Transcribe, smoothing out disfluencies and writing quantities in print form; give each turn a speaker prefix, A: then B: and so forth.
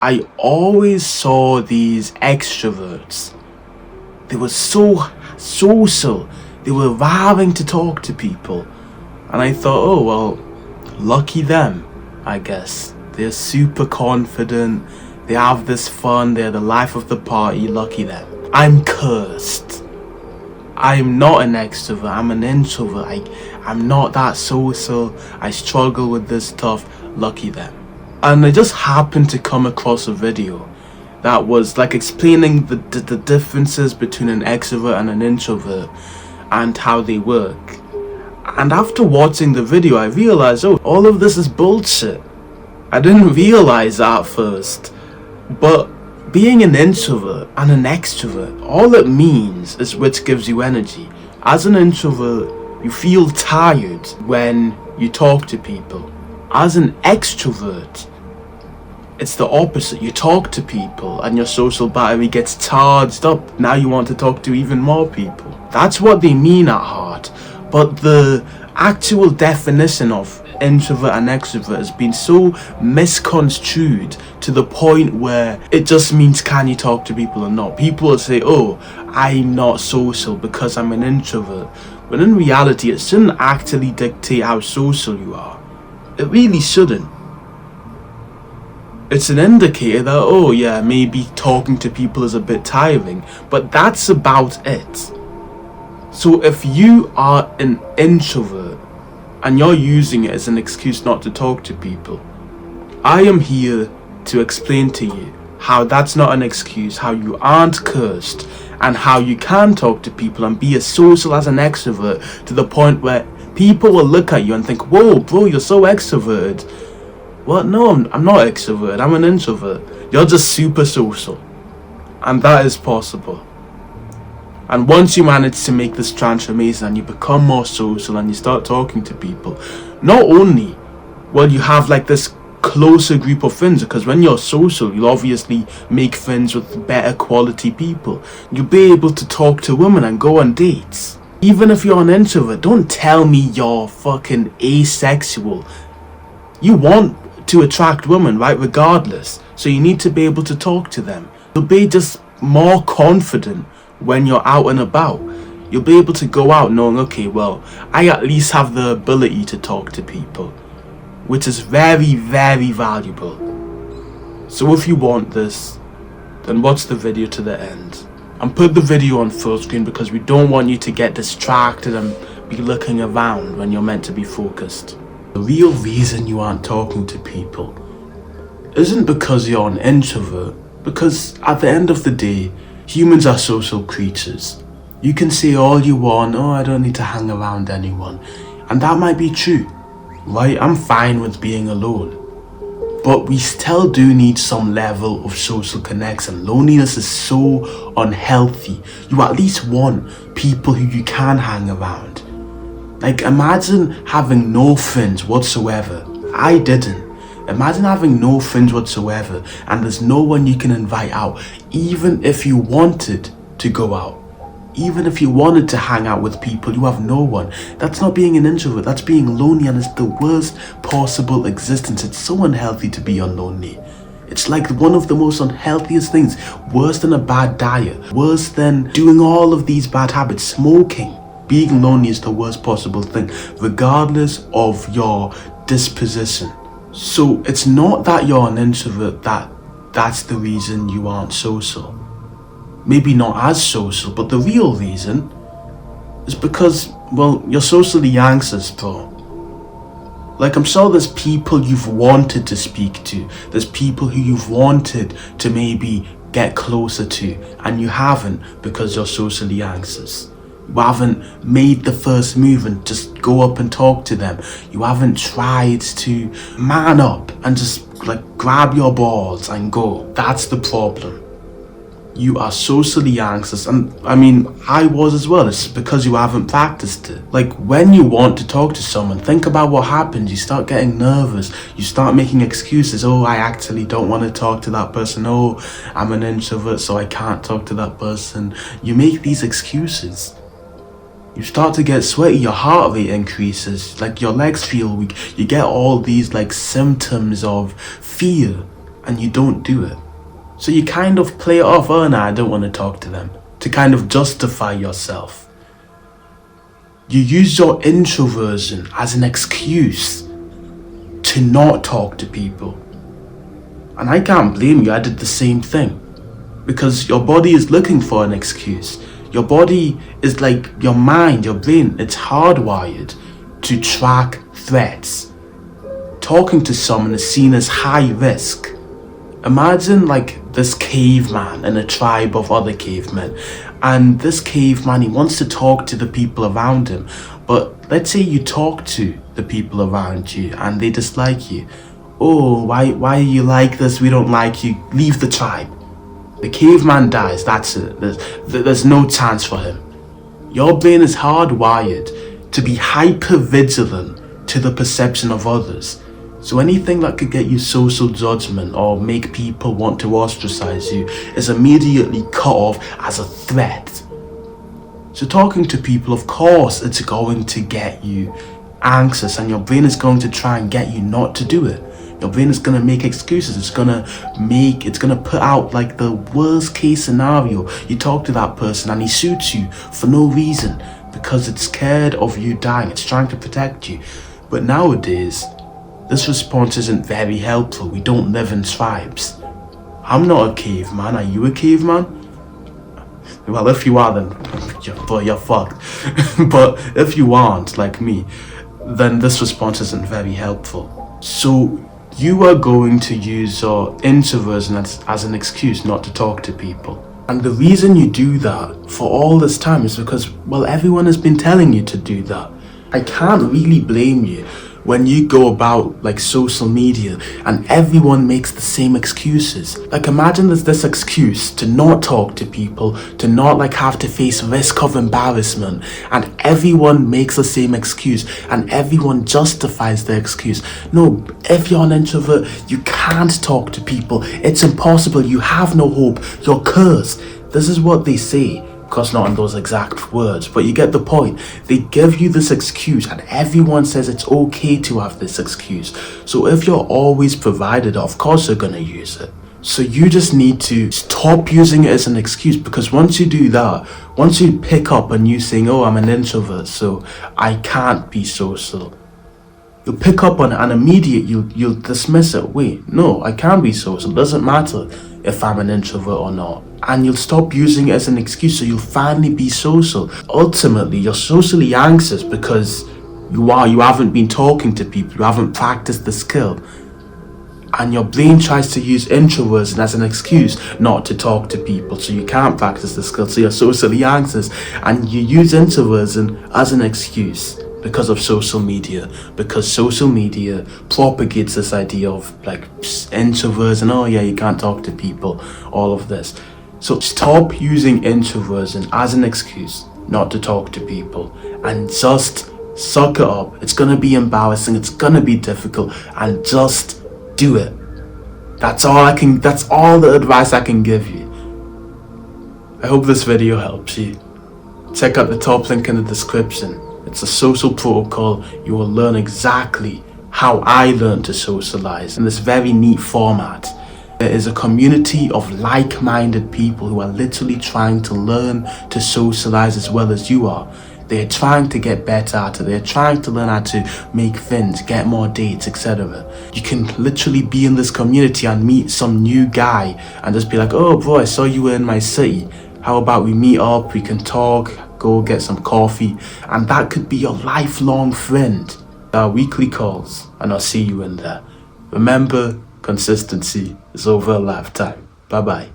A: I always saw these extroverts. They were so social. They were raring to talk to people. And I thought, oh, well, lucky them, I guess. They're super confident. They have this fun. They're the life of the party. Lucky them. I'm cursed. I'm not an extrovert. I'm an introvert. I'm not that social. I struggle with this stuff. Lucky them. And I just happened to come across a video that was like explaining the differences between an extrovert and an introvert and how they work. And after watching the video, I realized, oh, all of this is bullshit. I didn't realize that at first. But being an introvert and an extrovert, all it means is which gives you energy. As an introvert, you feel tired when you talk to people. As an extrovert, it's the opposite. You talk to people and your social battery gets charged up. Now you want to talk to even more people. That's what they mean at heart. But the actual definition of introvert and extrovert has been so misconstrued to the point where it just means can you talk to people or not. People will say, oh, I'm not social because I'm an introvert. But in reality, it shouldn't actually dictate how social you are. It really shouldn't. It's an indicator that, oh yeah, maybe talking to people is a bit tiring, but that's about it. So if you are an introvert and you're using it as an excuse not to talk to people, I am here to explain to you how that's not an excuse, how you aren't cursed, and how you can talk to people and be as social as an extrovert to the point where people will look at you and think, whoa bro, you're so extroverted. Well, no, I'm not extrovert, I'm an introvert. You're just super social. And that is possible. And once you manage to make this transformation and you become more social and you start talking to people, not only will you have like this closer group of friends, because when you're social, you'll obviously make friends with better quality people. You'll be able to talk to women and go on dates. Even if you're an introvert, don't tell me you're fucking asexual. You want to attract women, right, regardless. So you need to be able to talk to them. You'll be just more confident when you're out and about. You'll be able to go out knowing, okay, well, I at least have the ability to talk to people, which is very, very valuable. So if you want this, then watch the video to the end. And put the video on full screen because we don't want you to get distracted and be looking around when you're meant to be focused. The real reason you aren't talking to people isn't because you're an introvert, because at the end of the day, humans are social creatures. You can say all you want, oh, I don't need to hang around anyone. And that might be true, right? I'm fine with being alone. But we still do need some level of social connection. Loneliness is so unhealthy. You at least want people who you can hang around. Like, imagine having no friends whatsoever. I didn't. Imagine having no friends whatsoever and there's no one you can invite out, even if you wanted to go out. Even if you wanted to hang out with people, you have no one. That's not being an introvert, that's being lonely, and it's the worst possible existence. It's so unhealthy to be lonely. It's like one of the most unhealthiest things, worse than a bad diet, worse than doing all of these bad habits, smoking. Being lonely is the worst possible thing, regardless of your disposition. So it's not that you're an introvert that's the reason you aren't social. Maybe not as social, but the real reason is because, well, you're socially anxious, bro. Like, I'm sure there's people you've wanted to speak to. There's people who you've wanted to maybe get closer to, and you haven't because you're socially anxious. You haven't made the first move and just go up and talk to them. You haven't tried to man up and just like grab your balls and go. That's the problem. You are socially anxious, and I mean, I was as well. It's because you haven't practiced it. Like, when you want to talk to someone, think about what happens. You start getting nervous. You start making excuses. Oh, I actually don't want to talk to that person. Oh, I'm an introvert, so I can't talk to that person. You make these excuses. You start to get sweaty, your heart rate increases, like your legs feel weak. You get all these like symptoms of fear. and you don't do it. So you kind of play it off, oh no, I don't want to talk to them, to kind of justify yourself. You use your introversion as an excuse to not talk to people. And I can't blame you, I did the same thing. Because your body is looking for an excuse. Your body is like your mind, your brain, it's hardwired to track threats. Talking to someone is seen as high risk. Imagine like this caveman in a tribe of other cavemen, and this caveman, he wants to talk to the people around him, but let's say you talk to the people around you and they dislike you. Oh, why are you like this? We don't like you. Leave the tribe. The caveman dies, that's it. There's no chance for him. Your brain is hardwired to be hyper vigilant to the perception of others. So anything that could get you social judgment or make people want to ostracize you is immediately cut off as a threat. So talking to people, of course, it's going to get you anxious, and your brain is going to try and get you not to do it. Your brain is going to make excuses. It's going to put out like the worst case scenario. You talk to that person and he shoots you for no reason because it's scared of you dying. It's trying to protect you. But nowadays, this response isn't very helpful. We don't live in tribes. I'm not a caveman. Are you a caveman? Well, if you are, then you're fucked. But if you aren't, like me, then this response isn't very helpful. So you are going to use your introversion as an excuse not to talk to people. And the reason you do that for all this time is because, well, everyone has been telling you to do that. I can't really blame you when you go about like social media and everyone makes the same excuses. Like imagine there's this excuse to not talk to people, to not like have to face risk of embarrassment, and everyone makes the same excuse and everyone justifies their excuse. No, if you're an introvert, you can't talk to people. It's impossible. You have no hope. You're cursed. This is what they say. Of course, not in those exact words, but you get the point. They give you this excuse and everyone says it's okay to have this excuse. So if you're always provided, of course you're going to use it. So you just need to stop using it as an excuse, because once you do that, once you pick up and you saying, oh, I'm an introvert, so I can't be social, you'll pick up on it and immediately you'll dismiss it. Wait, no, I can be social. It doesn't matter if I'm an introvert or not. And you'll stop using it as an excuse, so you'll finally be social. Ultimately, you're socially anxious because you haven't been talking to people, you haven't practiced the skill. And your brain tries to use introversion as an excuse not to talk to people, so you can't practice the skill, so you're socially anxious. And you use introversion as an excuse because of social media, because social media propagates this idea of like introversion, oh yeah, you can't talk to people, all of this. So stop using introversion as an excuse not to talk to people and just suck it up. It's gonna be embarrassing, it's gonna be difficult, and just do it. That's all the advice I can give you. I hope this video helps you. Check out the top link in the description. It's a social protocol. You will learn exactly how I learned to socialize in this very neat format. There is a community of like-minded people who are literally trying to learn to socialize as well as you are. They're trying to get better at it. They're trying to learn how to make friends, get more dates, etc. You can literally be in this community and meet some new guy and just be like, oh bro, I saw you were in my city. How about we meet up, we can talk, go get some coffee, and that could be your lifelong friend. Our weekly calls, and I'll see you in there. Remember, consistency is over a lifetime. Bye bye.